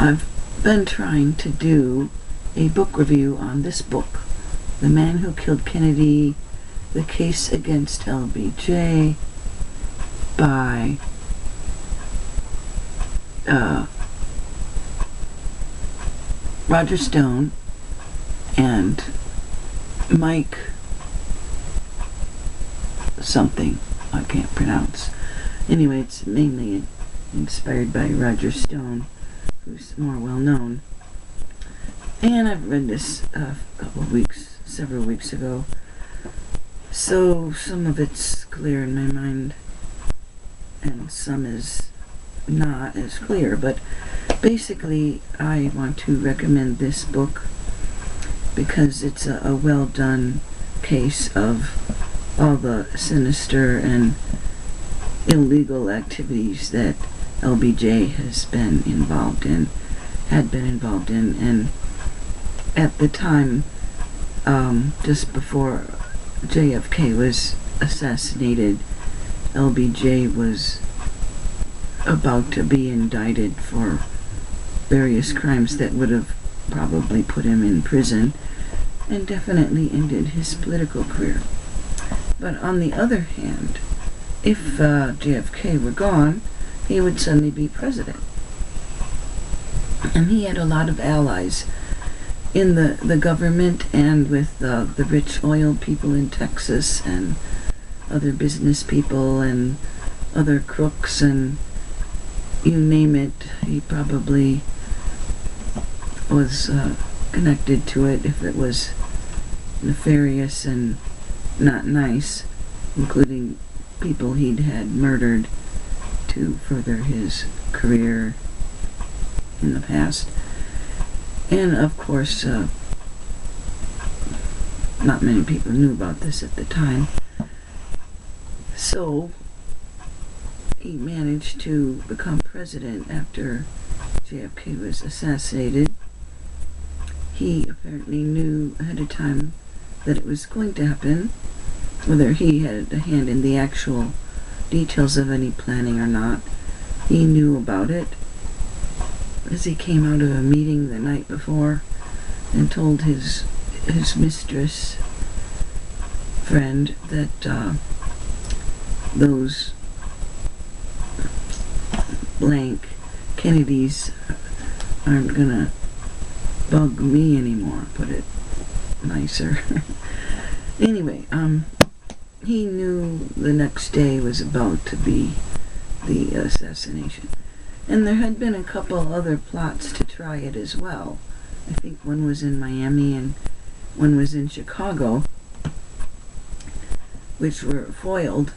I've been trying to do a book review on this book, The Man Who Killed Kennedy, The Case Against LBJ, by Roger Stone and Mike something I can't pronounce. Anyway, it's mainly inspired by Roger Stone, who's more well known. And I've read this several weeks ago, so some of it's clear in my mind and some is not as clear, but basically I want to recommend this book because it's a well done case of all the sinister and illegal activities that LBJ had been involved in, and at the time, just before JFK was assassinated, LBJ was about to be indicted for various crimes that would have probably put him in prison and definitely ended his political career. But on the other hand, if JFK were gone, he would suddenly be president. And he had a lot of allies in the government and with the rich oil people in Texas and other business people and other crooks and you name it. He probably was connected to it if it was nefarious and not nice, including people he'd had murdered to further his career in the past. And of course, not many people knew about this at the time. So he managed to become president after JFK was assassinated. He apparently knew ahead of time that it was going to happen, whether he had a hand in the actual details of any planning or not. He knew about it as he came out of a meeting the night before and told his mistress friend that those blank Kennedys aren't gonna bug me anymore, put it nicer. Anyway, he knew the next day was about to be the assassination. And there had been a couple other plots to try it as well. I think one was in Miami and one was in Chicago, which were foiled.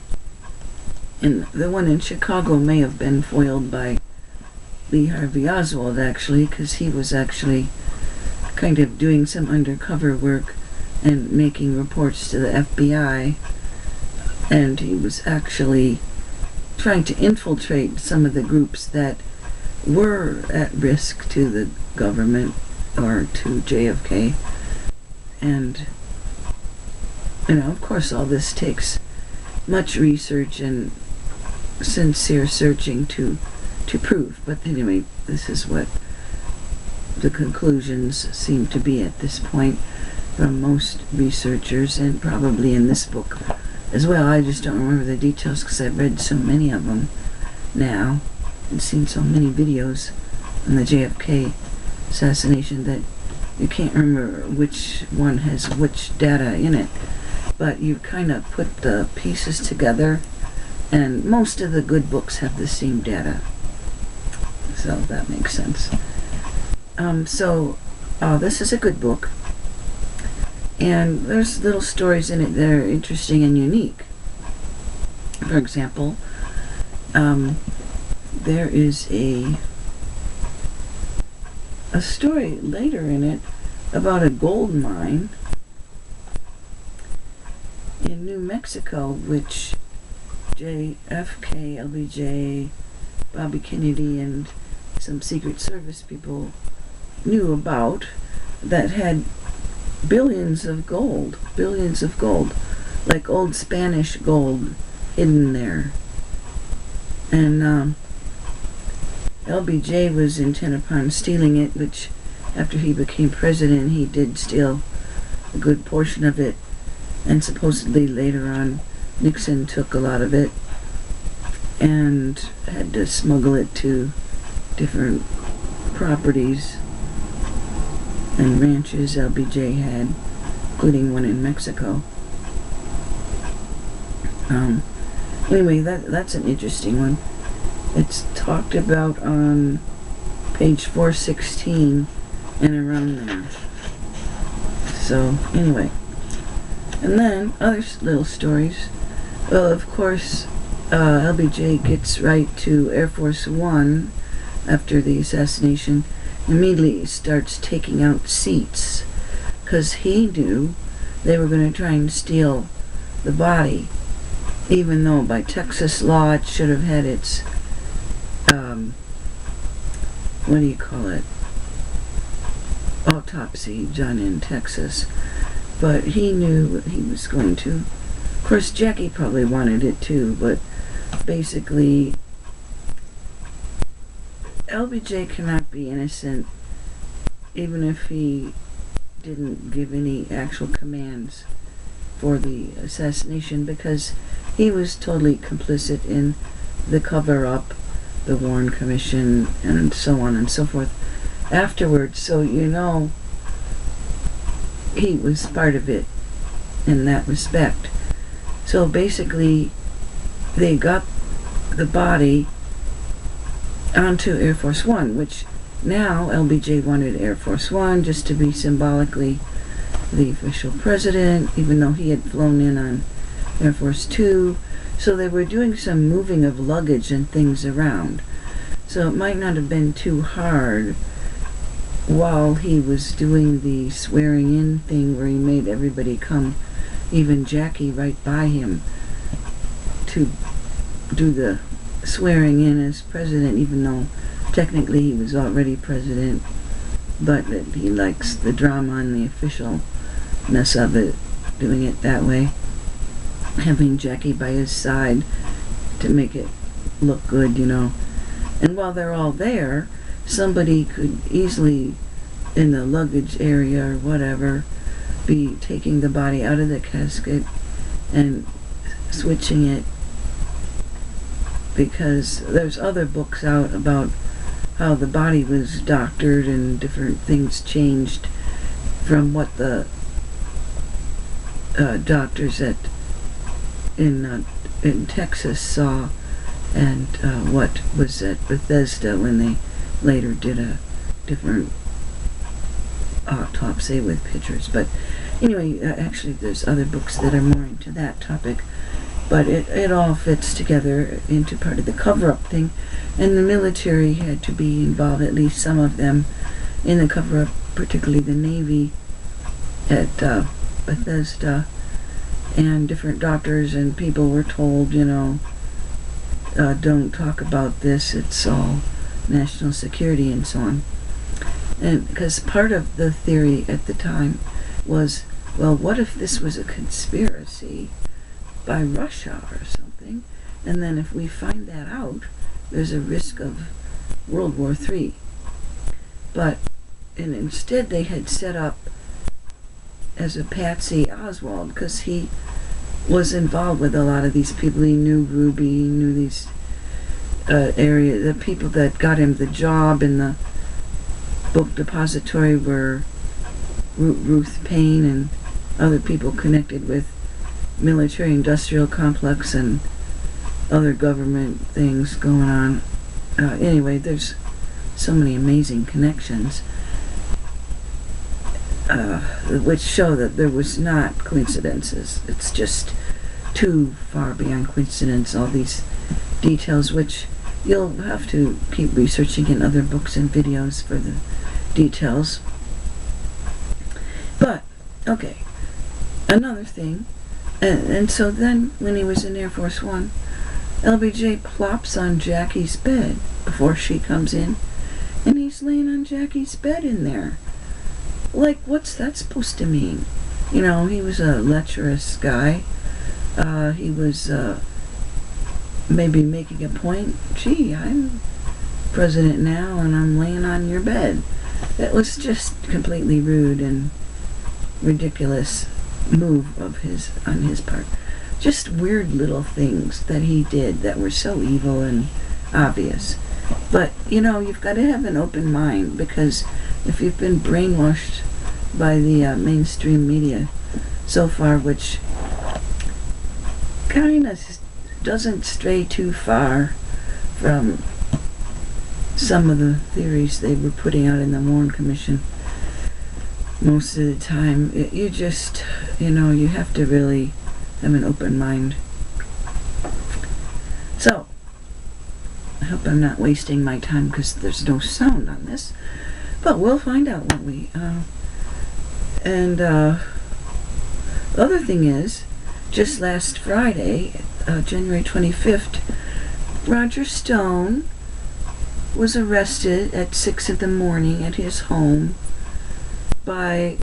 And the one in Chicago may have been foiled by Lee Harvey Oswald, actually, because he was actually kind of doing some undercover work and making reports to the FBI, and he was actually trying to infiltrate some of the groups that were at risk to the government or to JFK. And of course all this takes much research and sincere searching to prove, but anyway, this is what the conclusions seem to be at this point from most researchers, and probably in this book as well. I just don't remember the details because I've read so many of them now and seen so many videos on the JFK assassination that you can't remember which one has which data in it. But you kind of put the pieces together, and most of the good books have the same data. So that makes sense. This is a good book. And there's little stories in it that are interesting and unique. For example, there is a story later in it about a gold mine in New Mexico, which JFK, LBJ, Bobby Kennedy, and some Secret Service people knew about, that had billions of gold, like old Spanish gold hidden there. And LBJ was intent upon stealing it, which after he became president, he did steal a good portion of it, and supposedly later on Nixon took a lot of it and had to smuggle it to different properties and ranches LBJ had, including one in Mexico. Anyway, that's an interesting one. It's talked about on page 416 and around there. So, anyway. And then, other little stories. Well, of course, LBJ gets right to Air Force One after the assassination. Immediately starts taking out seats, because he knew they were going to try and steal the body, even though by Texas law it should have had its, what do you call it, autopsy done in Texas. But he knew he was going to. Of course, Jackie probably wanted it too, but basically, LBJ cannot be innocent, even if he didn't give any actual commands for the assassination, because he was totally complicit in the cover-up, the Warren Commission, and so on and so forth afterwards. So, you know, he was part of it in that respect. So basically, they got the body onto Air Force One, which now LBJ wanted Air Force One just to be symbolically the official president, even though he had flown in on Air Force Two. So they were doing some moving of luggage and things around. So it might not have been too hard while he was doing the swearing in thing where he made everybody come, even Jackie, right by him to do the swearing in as president, even though technically he was already president, but he likes the drama and the officialness of it, doing it that way, having Jackie by his side to make it look good, you know. And while they're all there, somebody could easily, in the luggage area or whatever, be taking the body out of the casket and switching it, because there's other books out about how the body was doctored and different things changed from what the doctors in Texas saw, and what was at Bethesda when they later did a different autopsy with pictures. But anyway, actually there's other books that are more into that topic, but it all fits together into part of the cover-up thing, and the military had to be involved, at least some of them, in the cover-up, particularly the Navy at Bethesda, and different doctors and people were told, you know, don't talk about this, it's all national security and so on. And because part of the theory at the time was, well, what if this was a conspiracy by Russia or something, and then if we find that out, there's a risk of World War III. And instead they had set up as a patsy Oswald, because he was involved with a lot of these people. He knew Ruby, he knew these the people that got him the job in the book depository were Ruth Payne and other people connected with military-industrial complex and other government things going on. Anyway, there's so many amazing connections, which show that there was not coincidences. It's just too far beyond coincidence, all these details, which you'll have to keep researching in other books and videos for the details. But, okay, another thing, and so then when he was in Air Force One, LBJ plops on Jackie's bed before she comes in, and he's laying on Jackie's bed in there. Like, what's that supposed to mean? You know, he was a lecherous guy. He was maybe making a point. Gee, I'm president now and I'm laying on your bed. It was just completely rude and ridiculous move on his part. Just weird little things that he did that were so evil and obvious. But, you've got to have an open mind, because if you've been brainwashed by the mainstream media so far, which kind of doesn't stray too far from some of the theories they were putting out in the Warren Commission most of the time, you just, you have to really have an open mind. So, I hope I'm not wasting my time because there's no sound on this, but we'll find out, won't we? The other thing is, just last Friday, January 25th, Roger Stone was arrested at 6 in the morning at his home by,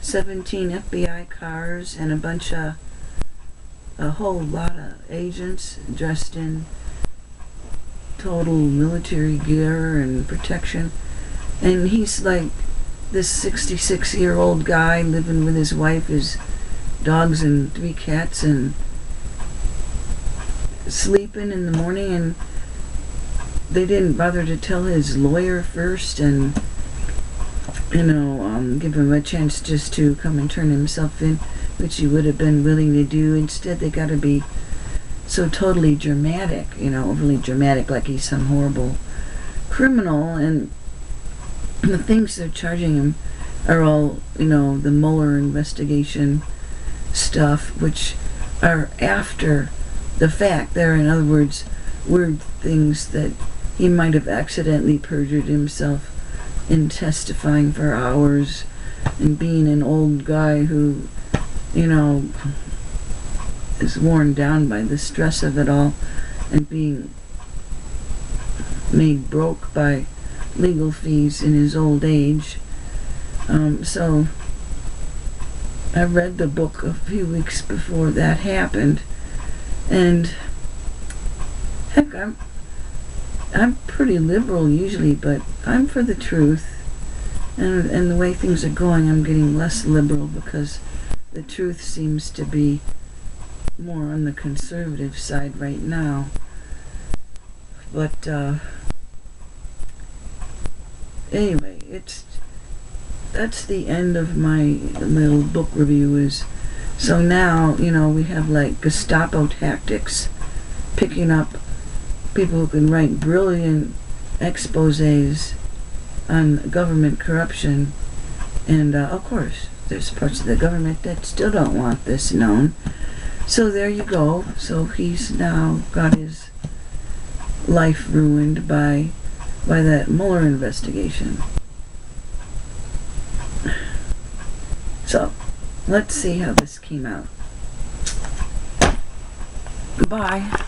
17 FBI cars and a whole lot of agents dressed in total military gear and protection. And he's like this 66-year-old guy living with his wife, his dogs, and 3 cats, and sleeping in the morning, and they didn't bother to tell his lawyer first and give him a chance just to come and turn himself in, which he would have been willing to do. Instead, they got to be so totally dramatic, overly dramatic, like he's some horrible criminal. And the things they're charging him are all, the Mueller investigation stuff, which are after the fact. They're, in other words, weird things that he might have accidentally perjured himself in testifying for hours and being an old guy who, is worn down by the stress of it all and being made broke by legal fees in his old age. So I read the book a few weeks before that happened, and heck, I'm pretty liberal usually, but I'm for the truth. And the way things are going, I'm getting less liberal because the truth seems to be more on the conservative side right now. But anyway, that's the end of my little book review. So now, we have like Gestapo tactics, picking up people who can write brilliant exposés on government corruption, and of course there's parts of the government that still don't want this known. So there you go. So he's now got his life ruined by that Mueller investigation. So let's see how this came out. Goodbye.